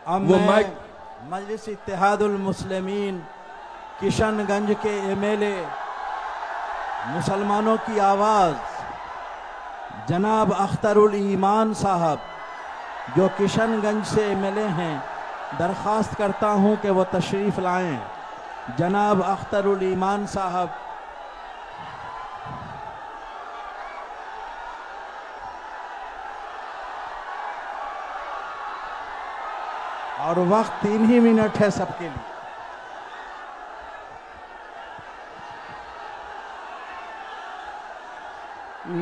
अब मैं मजलिस इत्तेहादुल मुस्लिमीन किशनगंज के एमएलए मुसलमानों की आवाज़ जनाब अख्तरुल ईमान साहब जो किशनगंज से एमएलए हैं, दरख्वास्त करता हूं कि वो तशरीफ़ लाएं। जनाब अख्तरुल ईमान साहब। और वक्त 3 ही मिनट है सबके लिए।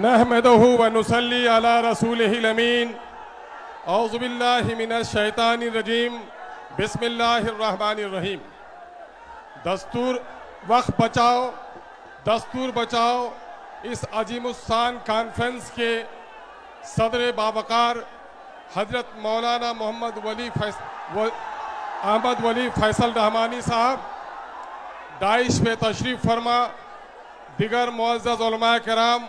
नहमदहु व नुसल्ली अला रसूलिहिल अमीन। औज़ु बिल्लाहि मिनश शैतानिर रजीम। बिस्मिल्लाहिर रहमानिर रहीम। दस्तूर वक्त बचाओ, दस्तूर बचाओ इस अजीमुस्सान कॉन्फ्रेंस के सदर बावकार हजरत मौलाना अहमद वली फैसल रहमानी साहब दाइश पे तशरीफ़ फरमा, दिगर मुअज़्ज़ज़ उलमाए किराम,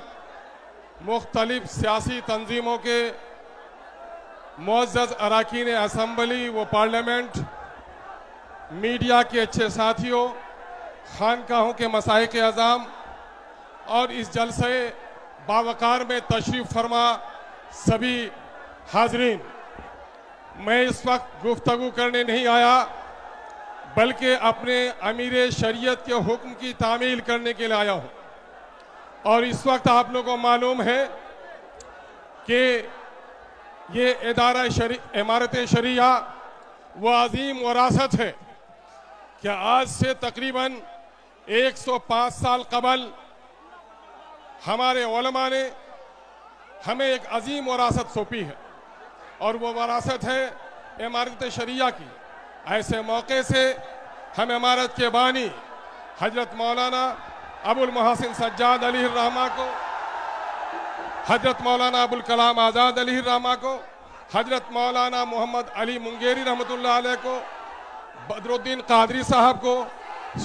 मुख्तलिफ सियासी तंजीमों के मुअज़्ज़ज़ अरकान असम्बली व पार्लियामेंट, मीडिया के अच्छे साथियों, खानकाहों के मसाइक़ अज़ाम और इस जलसे बावकार में तशरीफ़ फरमा सभी हाज़रीन, मैं इस वक्त गुफ्तगू करने नहीं आया बल्कि अपने अमीर शरीयत के हुक्म की तामील करने के लिए आया हूँ। और इस वक्त आप लोगों को मालूम है कि ये इमारत शरिया वो अजीम वरासत है कि आज से तकरीबन 105 साल कबल हमारे उलमा ने हमें एक अजीम वरासत सौंपी है और वो वरासत है इमारत शरिया की। ऐसे मौके से हम इमारत के बानी हजरत मौलाना अबुल मोहसिन सज्जाद अली रहमा को, हजरत मौलाना अबुल कलाम आज़ाद अली रहमा को, हजरत मौलाना मोहम्मद अली मुंगेरी रहमतुल्लाह अलैह को, बदरुद्दीन कादरी साहब को,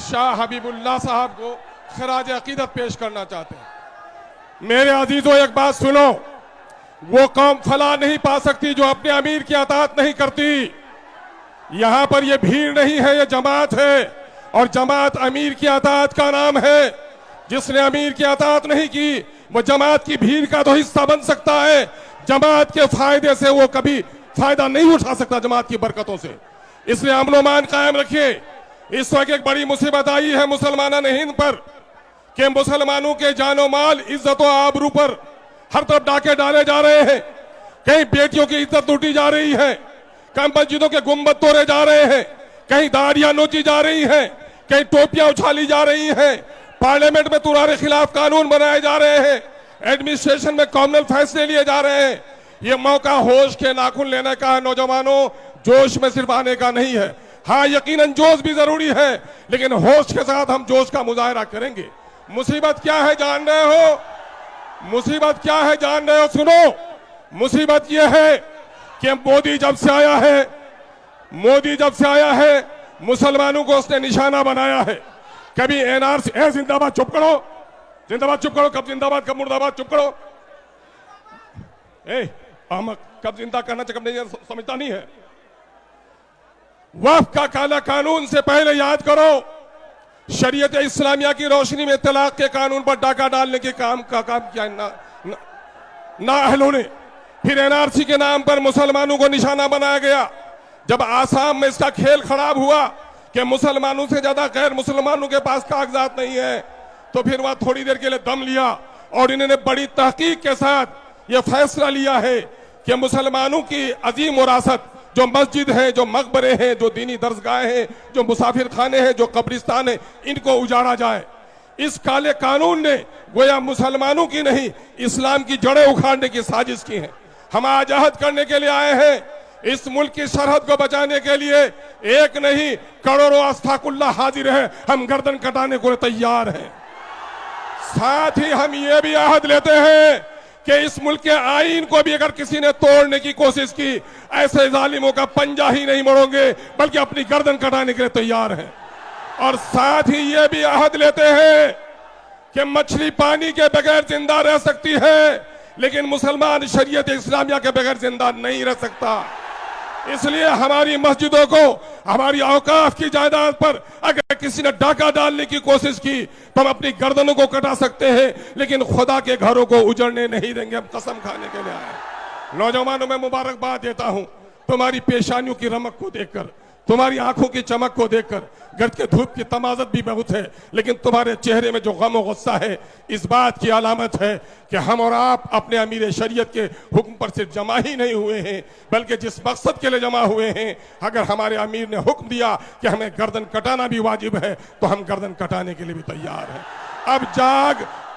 शाह हबीबुल्लाह साहब को खराज अकीदत पेश करना चाहते हैं। मेरे अजीजों, एक बात सुनो, वो कौम फला नहीं पा सकती जो अपने अमीर की अताअत नहीं करती। यहां पर ये भीड़ नहीं है, ये जमात है और जमात अमीर की अताअत का नाम है। जिसने अमीर की अताअत नहीं की वो जमात की भीड़ का तो हिस्सा बन सकता है, जमात के फायदे से वो कभी फायदा नहीं उठा सकता, जमात की बरकतों से। इसलिए अमन व अमान कायम रखिए। इस वक्त एक बड़ी मुसीबत आई है मुसलमाना हिंद पर कि मुसलमानों के जानो माल, इज्जत व आबरू पर हर तरफ डाके डाले जा रहे हैं। कहीं बेटियों की इज्जत लूटी जा रही है, कहीं मस्जिदों के गुंबद तोड़े जा रहे हैं, कहीं दाढ़ियां नोची जा रही हैं, कहीं टोपियां उछाली जा रही हैं, पार्लियामेंट में तुम्हारे खिलाफ कानून बनाए जा रहे हैं, एडमिनिस्ट्रेशन में कॉमनल फैसले लिए जा रहे हैं। ये मौका होश के नाखून लेने का है नौजवानों, जोश में सिर्फ आने का नहीं है। हाँ, यकीनन जोश भी जरूरी है, लेकिन होश के साथ हम जोश का मुजाहरा करेंगे। मुसीबत क्या है जान रहे हो? मुसीबत क्या है जान रहे हो? सुनो, मुसीबत यह है कि मोदी जब से आया है मुसलमानों को उसने निशाना बनाया है। कभी एनआरसी, जिंदाबाद, चुप करो, जिंदाबाद चुप करो, कब जिंदाबाद कब मुर्दाबाद, चुप करो। अहमद, कब जिंदा करना चाहिए कब नहीं समझता नहीं है। वक्फ का काला कानून से पहले याद करो, शरीयत इस्लामिया की रोशनी में तलाक के कानून पर डाका डालने के काम किया ना अहलों ने। फिर एनआरसी के नाम पर मुसलमानों को निशाना बनाया गया। जब आसाम में इसका खेल खराब हुआ कि मुसलमानों से ज्यादा गैर मुसलमानों के पास कागजात नहीं है, तो फिर वहां थोड़ी देर के लिए दम लिया और इन्होंने बड़ी तहकीक के साथ यह फैसला लिया है कि मुसलमानों की अजीम विरासत, जो मस्जिद है, जो मकबरे हैं, जो दीनी दरसगाह हैं, जो मुसाफिर खाने हैं, जो कब्रिस्तान है, इनको उजाड़ा जाए। इस काले कानून ने गोया मुसलमानों की नहीं, इस्लाम की जड़ें उखाड़ने की साजिश की है। हम आज अहद करने के लिए आए हैं, इस मुल्क की सरहद को बचाने के लिए। एक नहीं, करोड़ों अस्ताकुल्लाह हाजिर है, हम गर्दन कटाने को तैयार हैं। साथ ही हम ये भी अहद लेते हैं कि इस मुल्क के आईन को भी अगर किसी ने तोड़ने की कोशिश की, ऐसे जालिमों का पंजा ही नहीं मोड़ोगे बल्कि अपनी गर्दन कटाने के लिए तैयार हैं। और साथ ही ये भी अहद लेते हैं कि मछली पानी के बगैर जिंदा रह सकती है, लेकिन मुसलमान शरीयत इस्लामिया के बगैर जिंदा नहीं रह सकता। इसलिए हमारी मस्जिदों को, हमारी औकाफ की जायदाद पर अगर किसी ने डाका डालने की कोशिश की तो हम अपनी गर्दनों को कटा सकते हैं, लेकिन खुदा के घरों को उजड़ने नहीं देंगे। हम कसम खाने के लिए आए। नौजवानों में मुबारकबाद देता हूं तुम्हारी पेशानियों की रमक को देखकर, तुम्हारी आंखों की चमक को देखकर। गर्द के धूप की तमाजत भी बहुत है, लेकिन तुम्हारे चेहरे में जो गम और गुस्सा है, इस बात की अलामत है कि हम और आप अपने अमीर शरीयत के हुक्म पर सिर्फ जमा ही नहीं हुए हैं, बल्कि जिस मकसद के लिए जमा हुए हैं। अगर हमारे अमीर ने हुक्म दिया कि हमें गर्दन कटाना भी वाजिब है, तो हम गर्दन कटाने के लिए भी तैयार हैं।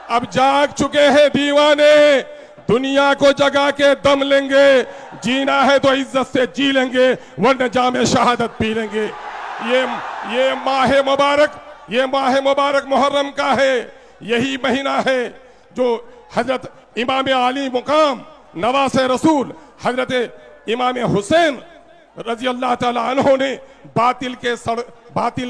अब जाग चुके हैं दीवाने, दुनिया को जगा के दम लेंगे। जीना है तो इज्जत से जी लेंगे, वरना जामे शहादत पी लेंगे। ये माह मुबारक मुहर्रम का है। यही महीना है जो हजरत इमाम आली मुकाम नवासे रसूल हजरत इमाम हुसैन रजी अल्लाह ताला अन्हो ने बातिल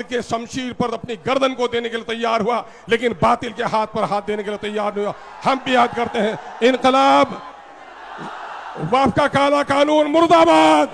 के शमशीर पर अपनी गर्दन को देने के लिए तैयार हुआ, लेकिन बातिल के हाथ पर हाथ देने के लिए तैयार हुआ। हम भी याद करते हैं, इनकलाब, वफ़ का काला कानून मुर्दाबाद।